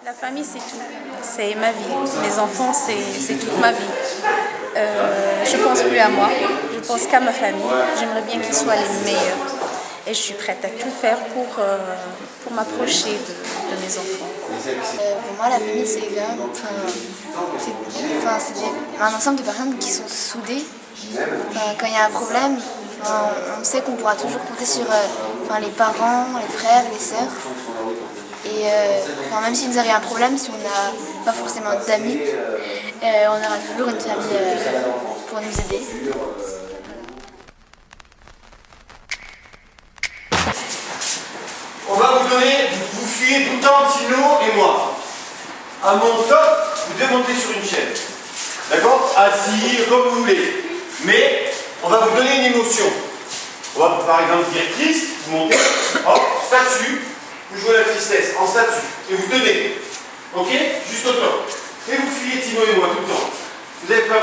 La famille, c'est tout. C'est ma vie. Mes enfants, c'est toute ma vie. Je ne pense plus à moi. Je pense qu'à ma famille. J'aimerais bien qu'ils soient les meilleurs. Et je suis prête à tout faire pour m'approcher de mes enfants. Pour moi, la famille, c'est un ensemble de personnes qui sont soudées. Quand il y a un problème, on sait qu'on pourra toujours compter sur les parents, les frères, les sœurs. Et même s'il nous arrive un problème, si on n'a pas forcément d'amis, on aura toujours une famille pour nous aider. On va vous donner, vous fuyez tout le temps Tino et moi. À mon top, vous démontez sur une chaise. D'accord? Assis, comme vous voulez. Mais on va vous donner une émotion. On va par exemple dire triste, vous montez, hop, statue, vous jouez la tristesse en statue. Et vous tenez. Ok? Juste au top. Et vous fuyez Tino et moi tout le temps. Vous avez peur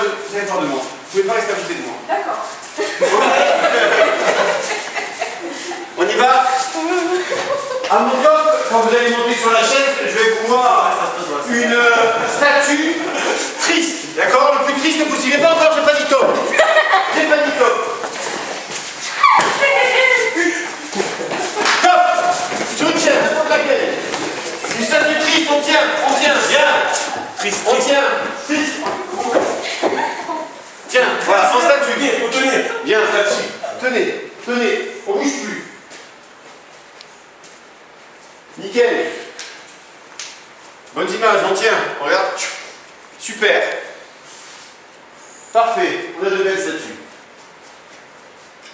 de moi. Vous ne pouvez pas rester à côté de moi. D'accord. On y va? À mon top, quand vous allez monter sur la chaise, je vais vous voir une statue triste. D'accord? Le plus triste possible. Mais pas encore, j'ai pas dit top. J'ai pas dit top. Top! Sur une chaise, n'importe laquelle. Une statue triste, on tient, viens. Triste, on tient, triste. Tiens, voilà, en statue. Faut tenir. Viens, statue. Tenez, on bouge plus. Nickel. Bonne image, on tient. On regarde. Super. Parfait. On a de belles statues.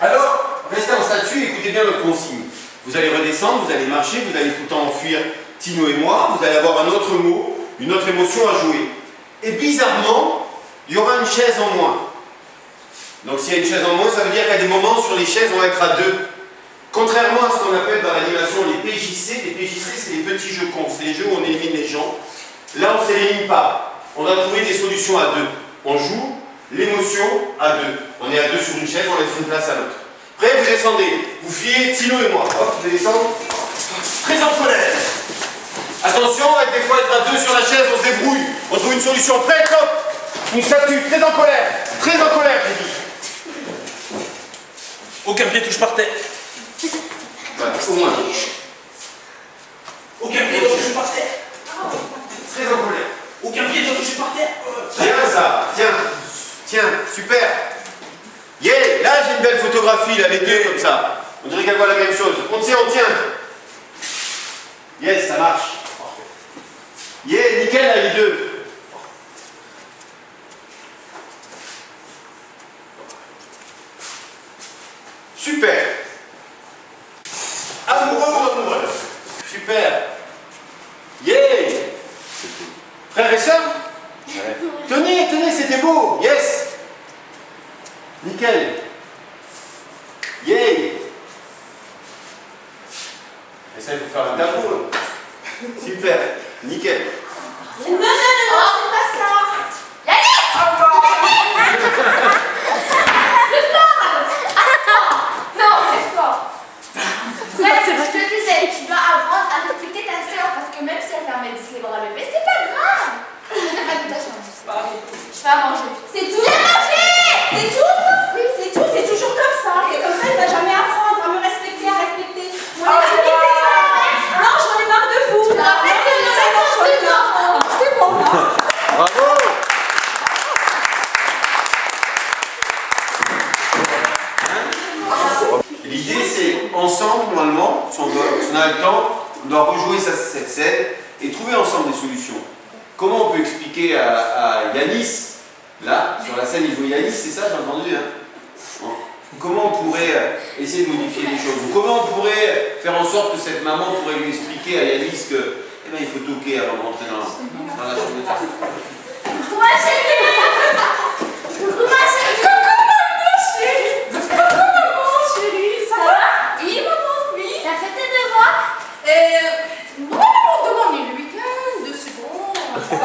Alors, restez en statue et écoutez bien notre consigne. Vous allez redescendre, vous allez marcher, vous allez tout le temps enfuir Tino et moi. Vous allez avoir un autre mot, une autre émotion à jouer. Et bizarrement, il y aura une chaise en moins. Donc s'il y a une chaise en moins, ça veut dire qu'à des moments sur les chaises, on va être à deux. Contrairement à ce qu'on appelle dans l'animation les PJC c'est les petits jeux cons, c'est les jeux où on élimine les gens. Là on ne s'élimine pas, on doit trouver des solutions à deux. On joue l'émotion à deux. On est à deux sur une chaise, on laisse une place à l'autre. Prêt, vous descendez, vous fuyez Tino et moi. Hop, vous allez descendre. Très en colère. Attention, avec des fois être à deux sur la chaise, on se débrouille. On trouve une solution. Prêt, hop. Une statue, très en colère, j'ai dit. Aucun pied touche par terre. Voilà, au moins. Aucun pied doit toucher par terre. Très en colère. Aucun pied doit toucher par terre. Tiens ça, tiens, super. Yeah, là j'ai une belle photographie, là, les deux comme ça. On dirait qu'elle voit la même chose. On tient. Yes, ça marche. Yeah, nickel, là, les deux. Super. Amoureux ou amoureuse? Super. Yeah. Frères et sœurs? Tenez, c'était beau. Yes. Nickel. Yeah. Et ça, il faut faire un tableau. Super. Nickel. Non, c'est pas ça. Yannick! Je te disais, tu dois apprendre à respecter ta sœur parce que même si elle ferme les bras levés, c'est pas grave. Je vais à manger. C'est tout. J'ai mangé. C'est tout. Oui, c'est tout. C'est toujours comme ça. C'est comme ça, il va jamais apprendre à me respecter, à respecter. Non, j'en ai marre de vous. C'est bon. Bravo. L'idée c'est ensemble normalement, si on a le temps, on doit rejouer cette scène et trouver ensemble des solutions. Comment on peut expliquer à Yanis, là, sur la scène il joue Yanis, c'est ça j'ai entendu hein? Bon. Comment on pourrait essayer de modifier les choses? Ou comment on pourrait faire en sorte que cette maman pourrait lui expliquer à Yanis que il faut toquer avant de rentrer dans la chambre de table. Moi, chérie, ça va? Oui, maman, oui. T'as fait tes devoirs? Moi, maman, demande le week-end, 2 secondes. Le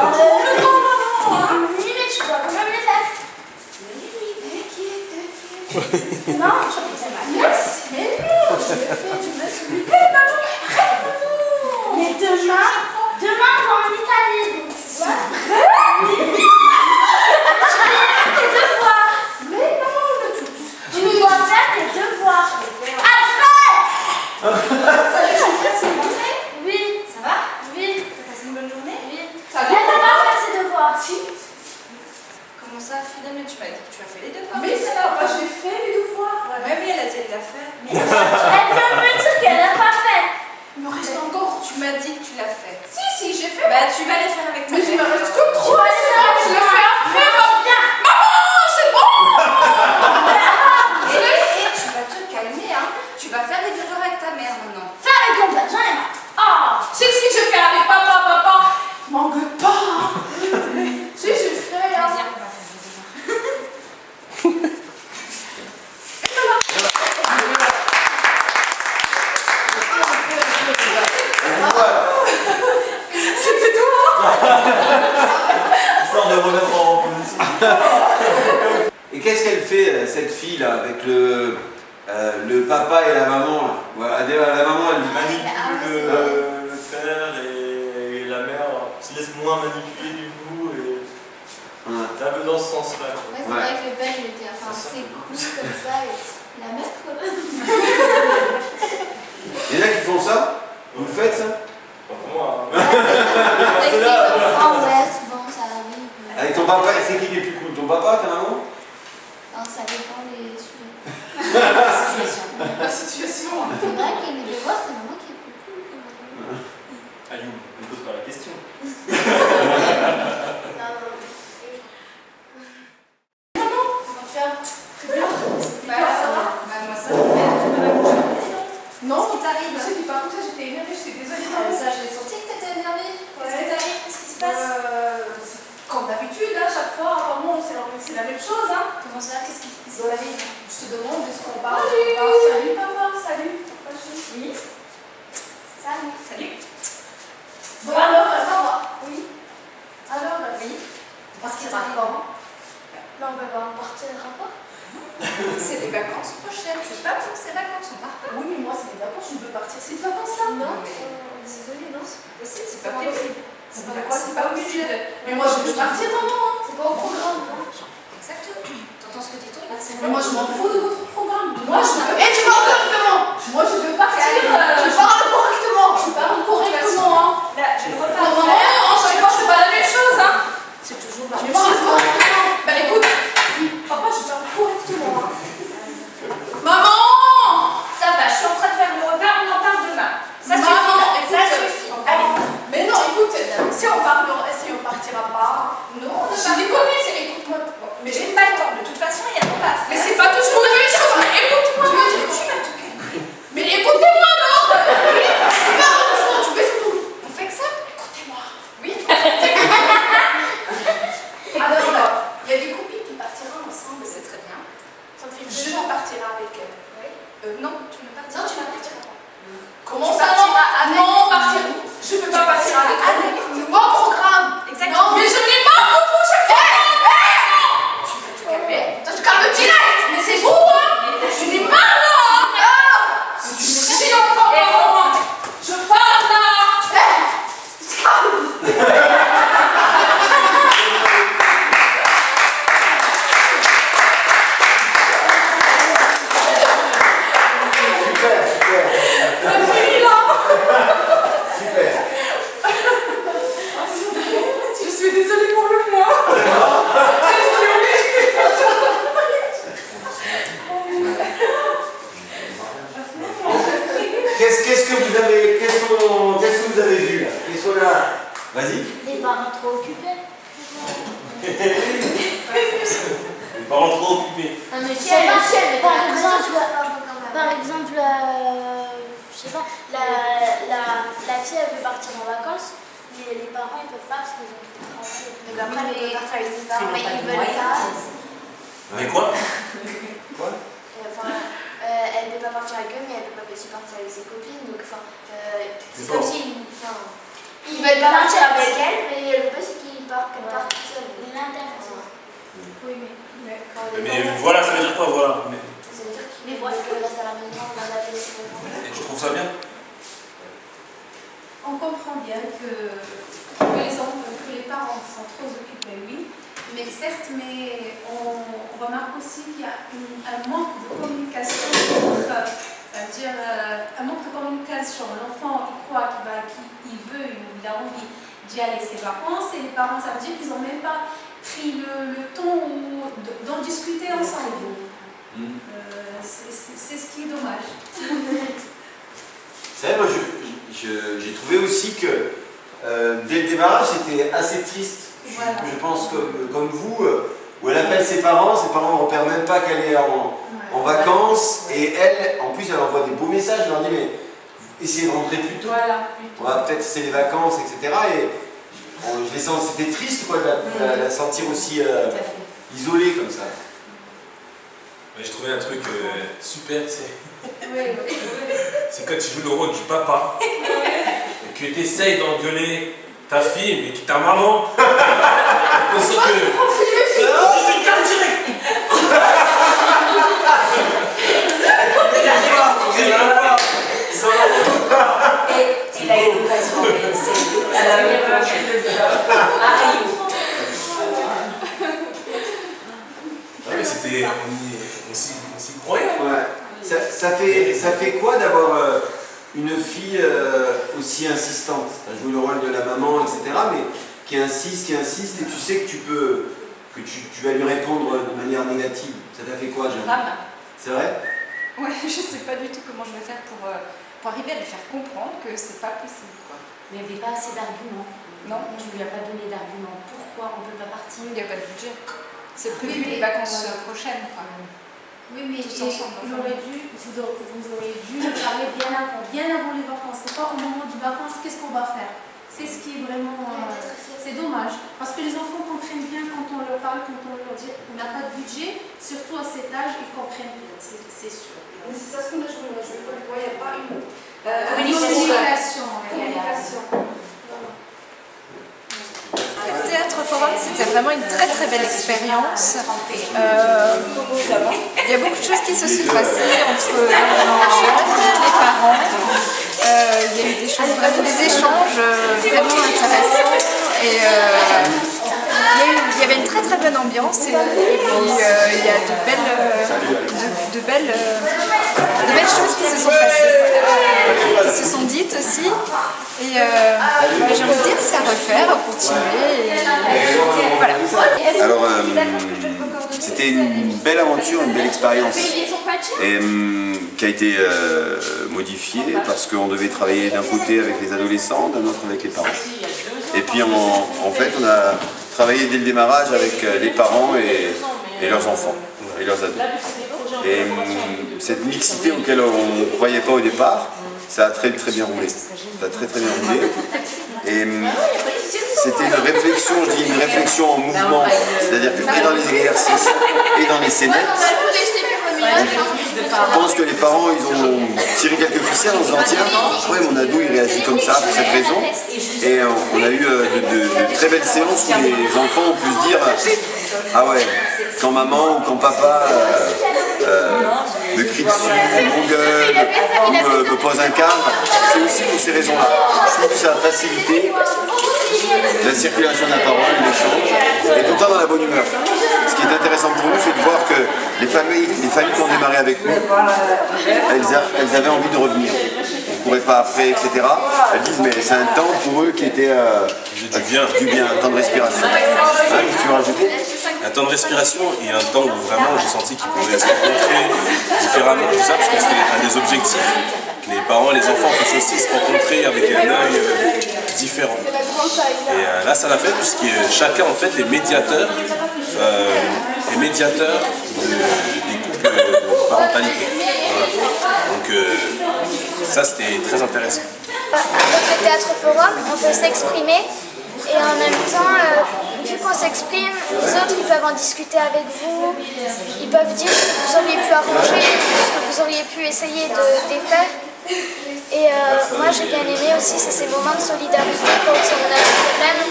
temps, maman. Oui, mais tu dois quand même les faire. Oui, non, je sais pas. Yes, mais non, je l'ai fait, tu me suis. Hé, maman, arrête, maman. Mais demain, on va en mais tu m'as dit que tu as fait les devoirs. Mais c'est pas, moi j'ai fait les devoirs. Ouais, mais elle a dit qu'elle l'a fait. Elle vient de me dire qu'elle n'a pas fait. Il me reste encore. Tu m'as dit que tu l'as fait. Si, j'ai fait. Bah, tu vas les faire avec ta Mais il me mère. reste que 3 vas les faire avec je le moi. fais après. Maman, c'est bon. Et tu vas te calmer, hein. Tu vas faire des devoirs avec ta mère maintenant. Fais avec ton plat, j'en ai marre. Ah, si, je fais avec papa. M'engueule pas. Si, je fais. Hein. Viens, on va faire des devoirs. C'était toi. Ça, on va remettre en position. Et qu'est-ce qu'elle fait, cette fille là, avec le papa et la maman là? Voilà, la maman elle dit Manipule le père et la mère se laisse moins manipuler du coup. Et Ouais. c'est un peu dans ce sens-là. Ouais, c'est Ouais. vrai que le père, il était assez cool comme ça. Et la mère, quoi. Il y en a qui font ça? Vous le faites ça? Pas pour moi. Avec C'est les là. enfants, ouais, souvent ça arrive. Avec ton papa, c'est qui qui est plus cool? Ton papa, ta maman? Non, ça dépend des sujets. La situation. C'est vrai que les devoirs, c'est maman qui est plus cool que maman. Ayoub, ne pose pas la question. Non, Qu'est-ce qui t'arrive? Tu sais, puis par contre, ça, j'étais énervée, je suis désolée. Ça, je l'ai senti que t'étais énervée. Qu'est-ce qui t'arrive? Qu'est-ce qui se passe? C'est comme d'habitude, hein, chaque fois, apparemment, c'est la même chose. Hein. Comment ça? Qu'est-ce qui se Dans la passe? vie, je te demande de ce qu'on parle. Salut papa, salut. Oui. Salut. Salut. Bon, alors, ça va. Oui. Alors, Oui. parce qu'il va quand? Là, on va voir partir le rapport. C'est les vacances prochaines. C'est pas pour ces vacances, on part pas. Oui, mais moi, c'est les vacances, je veux partir ces vacances-là. Non, mais- désolée, non. Possible, c'est C'est pas pas possible. possible. C'est pas quoi, c'est pas obligé. Mais moi, je veux partir, maman. C'est pas au programme, non. Exactement. T'entends ce que dit ton gars? Mais moi, je m'en fous de votre programme. Moi, je veux. Et tu parles correctement. Moi, je veux partir. Tu parles correctement. Je parle correctement. Hein. Là, je le Non, repars. non, chaque fois, c'est pas la même chose. Hein. C'est toujours la Je même parle chose. correctement. Bah, écoute. Papa, je parle correctement. Hein. Maman. Ça va, je suis en train de faire le repas, on en parle demain. Ça Maman, suffit. écoute, Ça suffit. Allez. Mais non, écoute, si on partira pas. Non, on ne J'ai part des pas. copines, écoute-moi. Mais j'ai pas le temps. De toute façon, il y a mon paf. Mais c'est pas toujours la même chose. Mais écoute-moi. Tu vas te calmer. Mais écoutez-moi, non. C'est pas doucement, tu baisses tout. On fait que ça? Écoutez-moi. Oui. Alors, il y a des copines qui partiront ensemble. C'est très bien. Ça me fait je vais partir avec elles. Non, tu ne partiras Non, tu pas. vas partir pas. Comment Tu ça, partiras avec non, nous. partir. Je peux pas partir avec avec elles. nous. C'est mon programme. Exactement. Mais je n'ai pas de vous chaque fois. Tu vas te calmer. Ça te calme direct. Mais c'est vous, hein. Je n'ai marre, là. Si on parle pas, je parle, là. Super, super, super. Je suis désolée pour le point. Qu'est-ce que vous avez vu là? Qu'est-ce qu'on a? Vas-y. Les parents trop occupés. Les parents trop occupés. Non, mais je sais pas, par exemple, je sais pas, la fille elle veut partir en vacances, mais les parents ils peuvent pas parce qu'ils ont trop travaillé. Donc après elle peut partir avec ses parents, mais ils veulent pas. Mais quoi? Enfin, elle peut pas partir avec eux, mais elle peut pas aussi partir avec ses copines. Donc enfin, c'est comme si, ils veulent pas partir avec elle, mais elle veut pas qu'ils partent toute seule. L'interdit. Oui, mais quand on est Mais enfant, voilà, ça veut dire quoi, voilà? ça veut dire qu'ils restent à la maison, on va la laisser au fond. Et je trouve ça bien. On comprend bien que les parents sont trop occupés, oui. Mais certes, on remarque aussi qu'il y a un manque de communication. C'est-à-dire un manque de communication. L'enfant, il croit qu'il veut, il a envie d'y aller ses vacances. Et les parents, ça veut dire qu'ils n'ont même pas pris le temps d'en discuter ensemble. C'est ce qui est dommage. Vous savez, moi, j'ai trouvé aussi que dès le démarrage, c'était assez triste. Voilà. Je pense comme vous, où elle appelle ses parents ne repèrent même pas qu'elle est en vacances, et elle, en plus, elle envoie des beaux messages, elle leur dit, mais essayez de rentrer plus tôt. Voilà. On va peut-être, c'est les vacances, etc. Et je les sens, c'était triste quoi, de la sentir aussi isolée comme ça. J'ai trouvé un truc super, c'est quand tu joues le rôle du papa et que tu essayes d'engueuler ta fille, mais qui ta maman. Et il a eu l'occasion, c'était. On s'y croyait. Ouais. Ça fait quoi d'avoir une fille aussi insistante? Tu as joué le rôle de la maman, etc. Mais qui insiste, et tu sais que tu vas lui répondre de manière négative. Ça t'a fait quoi, Jeanne? C'est vrai? Ouais, je sais pas du tout comment je vais faire pour arriver à lui faire comprendre que c'est pas possible, quoi. Mais il n'y avait pas assez d'arguments. Non. Tu lui as pas donné d'arguments. Pourquoi on ne peut pas partir? Il n'y a pas de budget. C'est prévu les vacances prochaines, quand même. Oui, mais Tous ensemble, vous auriez dû parler bien avant les vacances. C'est pas au moment des vacances, qu'est-ce qu'on va faire? C'est ce qui est vraiment... c'est dommage. Parce que les enfants comprennent bien quand on leur parle, quand on leur dit on n'a pas de budget, surtout à cet âge, ils comprennent bien, c'est sûr. C'est ça ce qu'on a joué. Il n'y a pas une... Communication. Le Théâtre Forum, c'était vraiment une très très belle expérience. Il y a beaucoup de choses qui se sont passées entre les jeunes, les parents. Il y a eu des choses, des échanges vraiment intéressants. Et il y avait une très très bonne ambiance. Et puis il y a de belles choses qui se sont passées, qui se sont dites aussi. Et j'ai envie de dire, c'est à refaire, à continuer. Voilà. Alors, c'était une belle aventure, une belle expérience, et qui a été modifiée parce qu'on devait travailler d'un côté avec les adolescents, d'un autre avec les parents. Et puis en fait, on a travaillé dès le démarrage avec les parents et leurs enfants et leurs ados. Et cette mixité auquel on ne croyait pas au départ, ça a très très bien roulé. Ça a très très bien roulé. Et c'était une réflexion en mouvement, c'est-à-dire que et dans les exercices et dans les scénettes, je pense que les parents ils ont tiré quelques ficelles en se disant tiens, ouais, mon ado il réagit comme ça pour cette raison. Et on a eu de très belles séances où les enfants ont pu se dire ah ouais, quand maman ou quand papa me crie dessus, m'engueule ou me pose un cadre, c'est aussi pour ces raisons-là. Je trouve que ça a facilité la circulation de la parole, l'échange, et tout le temps dans la bonne humeur. Ce qui est intéressant pour nous, c'est de voir que les familles qui ont démarré avec nous, elles avaient envie de revenir. On ne courait pas après, etc. Elles disent, mais c'est un temps pour eux qui était du bien, un temps de respiration. Qu'est-ce que tu veux rajouter? Un temps de respiration et un temps où vraiment j'ai senti qu'ils pouvaient se rencontrer différemment, tout ça, parce que c'était un des objectifs, que les parents et les enfants puissent aussi se rencontrer avec un œil différent. Et là, ça l'a fait puisque chacun en fait est médiateur, des couples de parentalité. Voilà. Donc ça, c'était très intéressant. Avec le Théâtre Forum, on peut s'exprimer et en même temps, vu qu'on s'exprime, les autres ils peuvent en discuter avec vous, ils peuvent dire ce que vous auriez pu arranger, ce que vous auriez pu essayer de défaire. Et moi j'ai bien aimé aussi ces moments de solidarité quand on a des problèmes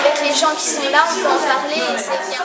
avec les gens qui sont là, on peut en parler et c'est bien.